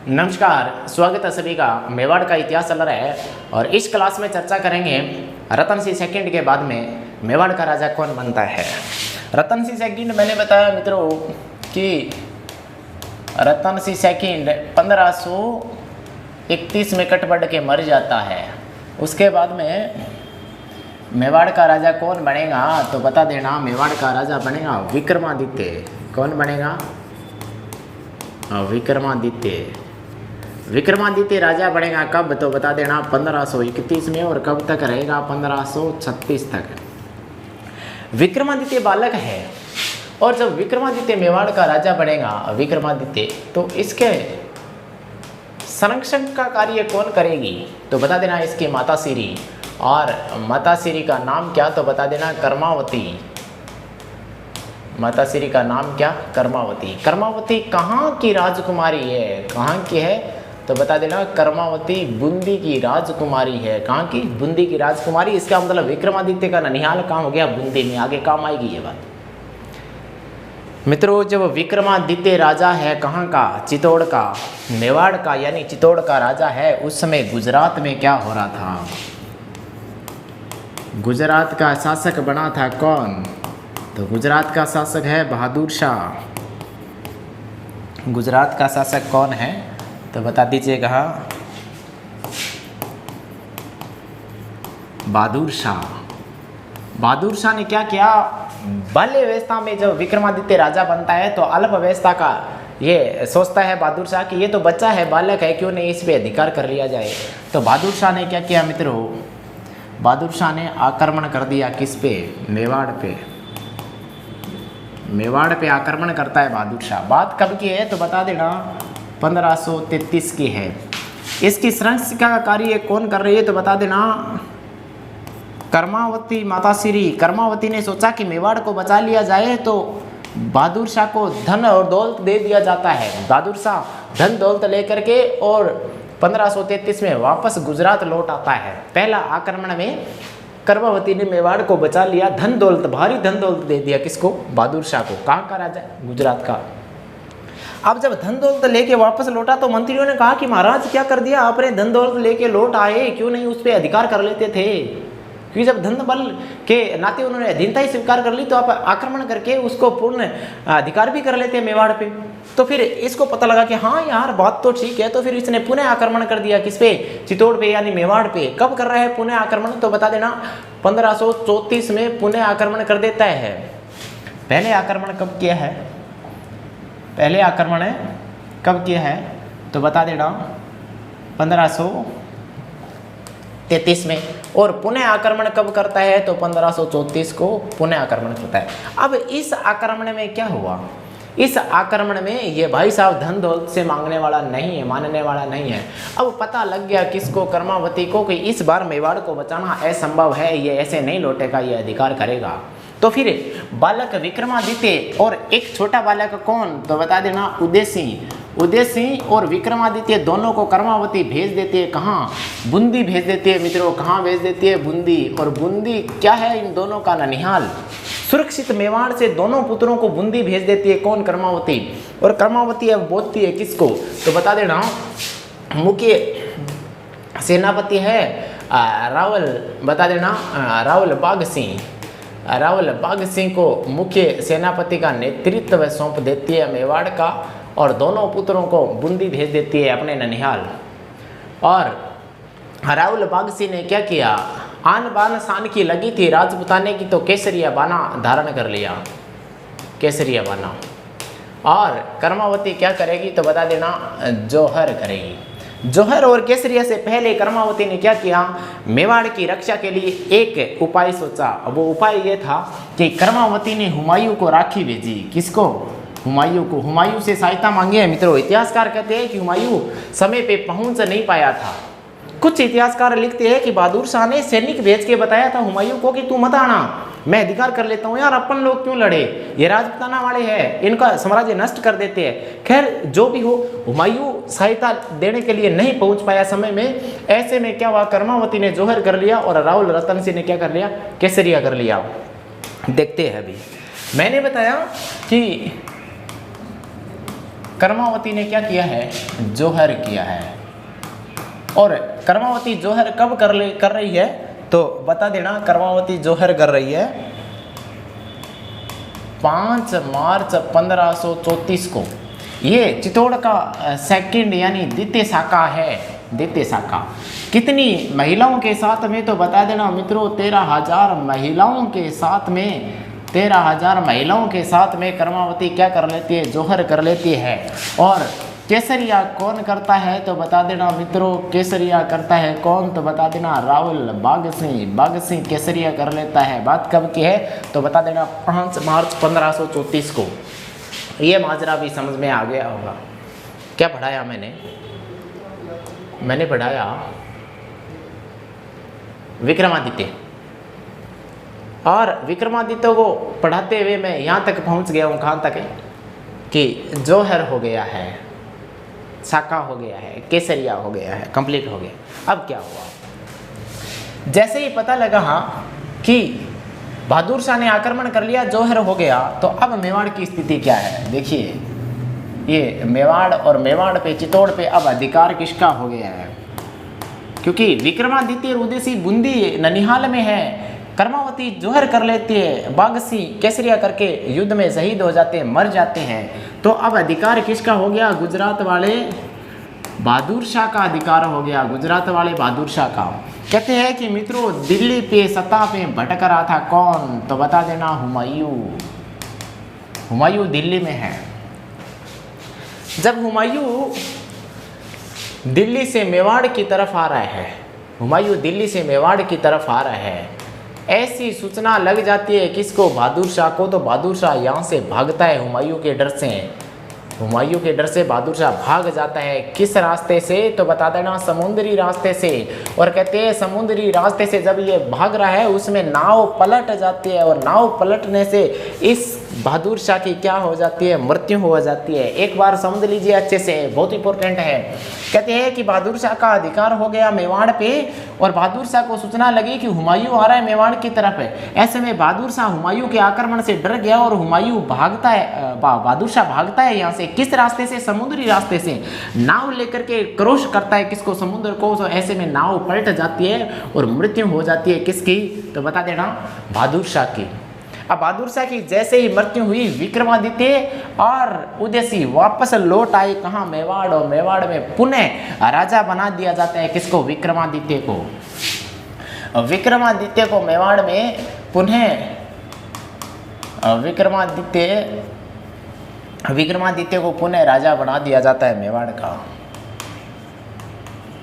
नमस्कार, स्वागत है सभी का। मेवाड़ का इतिहास चल रहा है और इस क्लास में चर्चा करेंगे रतन सिंह सेकंड के बाद में मेवाड़ का राजा कौन बनता है। रतन सिंह सेकंड मैंने बताया मित्रों कि रतन सिंह सेकंड 1531 में कटबढ़ के मर जाता है। उसके बाद में मेवाड़ का राजा कौन बनेगा तो बता देना। मेवाड़ का राजा बनेगा विक्रमादित्य। कौन बनेगा? विक्रमादित्य। विक्रमादित्य राजा बनेगा कब तो बता देना 1531 में, और कब तक रहेगा 1536 तक। विक्रमादित्य बालक है और जब विक्रमादित्य मेवाड़ का राजा बनेगा विक्रमादित्य, तो इसके संरक्षण का कार्य कौन करेगी तो बता देना इसकी माता श्री। और माता श्री का नाम क्या तो बता देना कर्मावती। माता श्री का नाम क्या? कर्मावती। कर्मावती कहाँ की राजकुमारी है? कहाँ की है तो बता देना कर्मावती बूंदी की राजकुमारी है। कहाँ की? बूंदी की राजकुमारी। इसका मतलब विक्रमादित्य का ननिहाल कहाँ हो गया? बूंदी में। आगे काम आएगी ये बात मित्रों। जब विक्रमादित्य राजा है कहाँ का? चित्तौड़ का, मेवाड़ का, यानी चित्तौड़ का राजा है। उस समय गुजरात में क्या हो रहा था? गुजरात का शासक बना था कौन? तो गुजरात का शासक है बहादुर शाह। गुजरात का शासक कौन है तो बता दीजिएगा। बहादुर शाह। बहादुर शाह ने क्या किया? बाल्य अवस्था में जब विक्रमादित्य राजा बनता है तो अल्प अवस्था का ये सोचता है बहादुर शाह कि ये तो बच्चा है, बालक है, क्यों नहीं इस पे अधिकार कर लिया जाए। तो बहादुर शाह ने क्या किया मित्रों? बहादुर शाह ने आक्रमण कर दिया किस पे? मेवाड़ पे। मेवाड़ पे आक्रमण करता है बहादुर शाह। बात कब की है तो बता देना 1533 की है। इसकी संरक्षण का कार्य कौन कर रही है तो बता देना कर्मावती माता श्री। कर्मावती ने सोचा कि मेवाड़ को बचा लिया जाए तो बहादुर शाह को धन और दौलत दे दिया जाता है। बहादुर शाह धन दौलत लेकर के और 1533 में वापस गुजरात लौट आता है। पहला आक्रमण में कर्मावती ने मेवाड़ को बचा लिया, धन दौलत, भारी धन दौलत दे दिया। किसको? बहादुर शाह को। कहाँ का राजा? गुजरात का। अब जब धन दौलत लेके वापस लौटा तो मंत्रियों ने कहा कि महाराज क्या कर दिया आपने? धन दौलत लेके लौट आए, क्यों नहीं उस पर अधिकार कर लेते थे? क्योंकि जब धन बल के नाते उन्होंने अधीनता ही स्वीकार कर ली तो आप आक्रमण करके उसको पूर्ण अधिकार भी कर लेते हैं मेवाड़ पे। तो फिर इसको पता लगा कि हाँ यार बात तो ठीक है, तो फिर इसने पुनः आक्रमण कर दिया। किस पे? चित्तौड़ पे, यानी मेवाड़ पे। कब कर रहा है पुनः आक्रमण तो बता देना 1534 में पुनः आक्रमण कर देता है। पहले आक्रमण कब किया है? पहले आक्रमण कब किया है तो बता देना 1533 में। और पुनः आक्रमण कब करता है तो 1534 को पुनः आक्रमण करता है। अब इस आक्रमण में क्या हुआ? इस आक्रमण में ये भाई साहब धन दौलत से मांगने वाला नहीं है, मानने वाला नहीं है। अब पता लग गया किसको? कर्मावती को, कि इस बार मेवाड़ को बचाना असंभव है, ये ऐसे नहीं लौटेगा, ये अधिकार करेगा। तो फिर बालक विक्रमादित्य और एक छोटा बालक कौन तो बता देना उदय सिंह। उदय सिंह और विक्रमादित्य दोनों को कर्मावती भेज देती है। कहाँ? बूंदी भेज देती है मित्रों। कहाँ भेज देती है? बूंदी। और बूंदी क्या है? इन दोनों का ननिहाल। सुरक्षित मेवाड़ से दोनों पुत्रों को बूंदी भेज देती है। कौन? कर्मावती। और कर्मावती अब बोलती है किसको तो बता देना मुख्य सेनापति है रावल, बता देना रावल बाग सिंह। रावल बाग सिंह को मुख्य सेनापति का नेतृत्व सौंप देती है मेवाड़ का, और दोनों पुत्रों को बूंदी भेज देती है अपने ननिहाल। और रावल बाग सिंह ने क्या किया? आन बान शान की लगी थी राजपुताने की, तो केसरिया बाना धारण कर लिया। केसरिया बाना। और कर्मावती क्या करेगी तो बता देना जौहर करेगी। जौहर और केसरिया से पहले कर्मावती ने क्या किया? मेवाड़ की रक्षा के लिए एक उपाय सोचा। अब वो उपाय ये था कि कर्मावती ने हुमायूं को राखी भेजी। किसको? हुमायूं को। हुमायूं से सहायता मांगी है मित्रों। इतिहासकार कहते हैं कि हुमायूं समय पे पहुंच नहीं पाया था। कुछ इतिहासकार लिखते हैं कि बहादुर शाह ने सैनिक भेज के बताया था हुमायूं को कि तू मत आना, मैं अधिकार कर लेता हूँ। यार अपन लोग क्यों लड़े, ये राजपुताना वाले हैं, इनका साम्राज्य नष्ट कर देते हैं। खैर जो भी हो, हुमायूं सहायता देने के लिए नहीं पहुंच पाया समय में। ऐसे में क्या हुआ? कर्मावती ने जौहर कर लिया और रावल रतन सिंह ने क्या कर लिया? केसरिया कर लिया। देखते हैं अभी। मैंने बताया कि कर्मावती ने क्या किया है, जोहर किया है। और कर्मावती जोहर कब कर रही है तो बता देना। कर्मावती जोहर कर रही है 5 मार्च 1534 को। ये चित्तौड़ का सेकंड यानी द्वितीय शाखा है। द्वितीय शाखा कितनी महिलाओं के साथ में तो बता देना मित्रों, 13,000 महिलाओं के साथ में, 13,000 महिलाओं के साथ में कर्मावती क्या कर लेती है, जोहर कर लेती है। और केसरिया कौन करता है तो बता देना मित्रों, केसरिया करता है कौन तो बता देना, राहुल बाघसिंह। बाघसिंह केसरिया कर लेता है। बात कब की है तो बता देना 5 मार्च 1534 को। ये माजरा भी समझ में आ गया होगा। क्या पढ़ाया मैंने पढ़ाया विक्रमादित्य, और विक्रमादित्य को पढ़ाते हुए मैं यहाँ तक पहुँच गया हूँ, कहाँ तक है कि जोहर हो गया है, शाखा हो गया है, केसरिया हो गया है, कंप्लीट हो गया। अब क्या हुआ, जैसे ही पता लगा कि बहादुर शाह ने आक्रमण कर लिया, जोहर हो गया, तो अब मेवाड़ की स्थिति क्या है। देखिए ये मेवाड़ और मेवाड़ पे, चित्तौड़ पे अब अधिकार किसका हो गया है, क्योंकि विक्रमादित्य और उदयसी बूंदी ननिहाल में है। कर्मावती जोहर कर लेती है, बाघसिंह केसरिया करके युद्ध में शहीद हो जाते हैं, मर जाते हैं। तो अब अधिकार किसका हो गया, गुजरात वाले बहादुर शाह का अधिकार हो गया, गुजरात वाले बहादुर शाह का। कहते हैं कि मित्रों दिल्ली पे सत्ता पे भटक रहा था कौन तो बता देना, हुमायूं। हुमायूं दिल्ली में है। जब हुमायूं दिल्ली से मेवाड़ की तरफ आ रहा है, हुमायूं दिल्ली से मेवाड़ की तरफ आ रहा है, ऐसी सूचना लग जाती है किसको, बहादुर शाह को। तो बहादुर शाह यहाँ से भागता है हुमायूं के डर से। हुमायूं के डर से बहादुर शाह भाग जाता है। किस रास्ते से तो बता देना, समुद्री रास्ते से। और कहते हैं समुद्री रास्ते से जब ये भाग रहा है उसमें नाव पलट जाती है, और नाव पलटने से इस बहादुर शाह की क्या हो जाती है, मृत्यु हो जाती है। एक बार समझ लीजिए अच्छे से, बहुत इंपॉर्टेंट है। कहते हैं कि बहादुर शाह का अधिकार हो गया मेवाड़ पे, और बहादुर शाह को सूचना लगी कि हुमायूं आ रहा है मेवाड़ की तरफ है। ऐसे में बहादुर शाह हुमायूं के आक्रमण से डर गया और हुमायूं भागता है, बहादुर शाह भागता है यहाँ से। किस रास्ते से, समुद्री रास्ते से। नाव लेकर के क्रॉस करता है किसको, समुद्र को। तो ऐसे में नाव पलट जाती है और मृत्यु हो जाती है किसकी तो बता देना, बहादुर शाह की। अब बहादुर शाह की जैसे ही मृत्यु हुई, विक्रमादित्य और उदयसी वापस लौट आए कहाँ, मेवाड़। और मेवाड़ में पुनः राजा बना दिया जाता है किसको, विक्रमादित्य को। विक्रमादित्य को मेवाड़ में पुनः विक्रमादित्य को पुनः राजा बना दिया जाता है मेवाड़ का।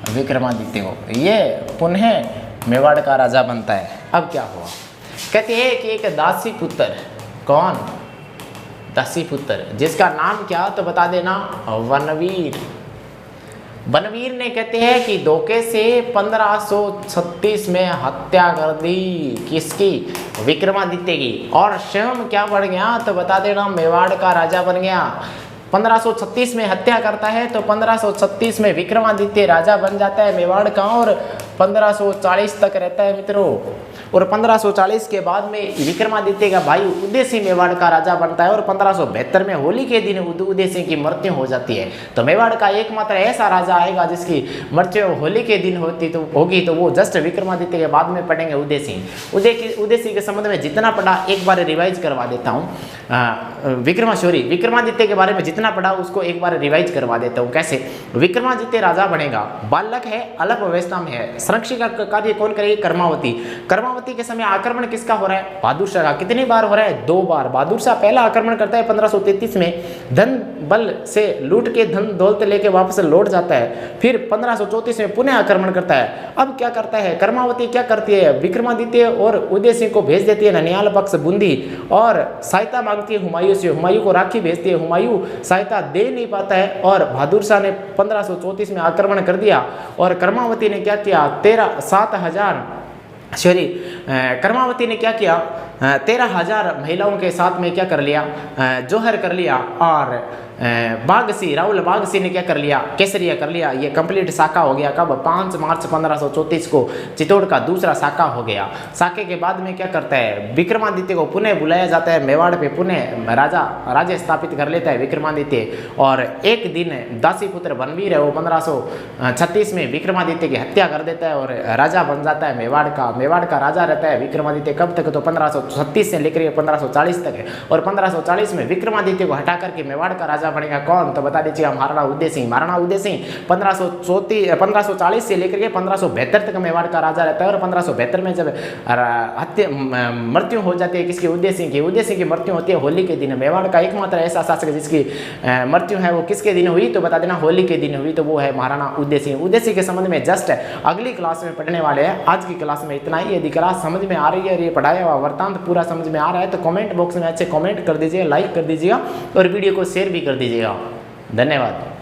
विक्रमादित्य को ये पुनः मेवाड़ का राजा बनता है। अब क्या हुआ, कहते हैं कि एक दासी पुत्र, कौन, दासी पुत्र, जिसका नाम क्या तो बता देना, वनवीर। वनवीर ने कहते हैं कि धोखे से 1536 में हत्या कर दी किसकी, विक्रमादित्य की। और स्वयं क्या बन गया तो बता देना, मेवाड़ का राजा बन गया। 1536 में हत्या करता है तो 1536 में विक्रमादित्य राजा बन जाता है मेवाड़ का, और 1540 तक रहता है मित्रों। और 1540 के बाद में विक्रमादित्य का भाई उदयसिंह मेवाड़ का राजा बनता है, और 1572 में होली के दिन उदयसिंह की मृत्यु हो जाती है। तो मेवाड़ का एकमात्र ऐसा राजा आएगा जिसकी मृत्यु होली के दिन होगी, तो वो जस्ट विक्रमादित्य के बाद में पढ़ेंगे उदयसिंह। उदयसिंह के संबंध में जितना पढ़ा एक बार रिवाइज करवा देता हूँ। विक्रमादित्य के बारे में जितना पढ़ा उसको एक बार रिवाइज करवा देता हूँ। कैसे, विक्रमादित्य राजा बनेगा, बालक है, अल्प अवस्था में है। संरक्षण का कार्य कौन करेगी, कर्मावती। कर्मावती के समय आक्रमण किसका हो रहा है, बहादुर शाह का। कितनी बार हो रहा है, 2 बार। बहादुर शाह पहला आक्रमण करता है 1533 में, धन बल से लूट के धन दौलत लेके वापस लौट जाता है। फिर 1534 में पुनः आक्रमण करता है। अब क्या करता है, कर्मावती क्या करती है, विक्रमादित्य और उदय सिंह को भेज देती है ननिहाल पक्ष बूंदी, और सहायता मांगती है हुमायूं से। हुमायूं को राखी भेजती है, हुमायूं सहायता दे नहीं पाता है, और बहादुर शाह ने 1534 में आक्रमण कर दिया। और कर्मावती ने क्या किया, कर्मावती ने क्या किया 13,000 महिलाओं के साथ में क्या कर लिया, जोहर कर लिया। और बागसी, राहुल बागसी ने क्या कर लिया, केसरिया कर लिया। ये कंप्लीट साका हो गया। कब? 5 मार्च 1534 को चित्तौड़ का दूसरा साका हो गया। साके के बाद में क्या करता है, विक्रमादित्य को पुनः बुलाया जाता है मेवाड़ पे, पुनः राज्य स्थापित कर लेता है विक्रमादित्य। और एक दिन दासी पुत्र बनवीर है वो 1536 में विक्रमादित्य की हत्या कर देता है और राजा बन जाता है मेवाड़ का राजा रहता है विक्रमादित्य। कब तक? तो 1536 से लेकर 1540 तक है। और 1540 में विक्रमादित्य को हटा करके मेवाड़ का राजा बनेगा कौन? तो बता दीजिएगा, महाराणा उदय सिंह। महाराणा उदय सिंह 1540 से लेकर के 1572 तक मेवाड़ का राजा रहता है। और 1572 में जब मृत्यु हो जाती है किसकी? उदय सिंह की मृत्यु होती है होली के दिन। मेवाड़ का एकमात्र ऐसा शासक जिसकी मृत्यु है वो किसके दिन हुई? तो बता देना, होली के दिन हुई। तो वो है महाराणा उदय सिंह। उदय सिंह के संबंध में जस्ट अगली क्लास में पढ़ने वाले हैं। आज की क्लास में इतना ही। यदि क्लास समझ में आ रही है और ये पढ़ाया हुआ वृत्तांत पूरा समझ में आ रहा है तो कमेंट बॉक्स में अच्छे कमेंट कर दीजिए, लाइक कर दीजिएगा और वीडियो को शेयर भी कर दीजिएगा। धन्यवाद।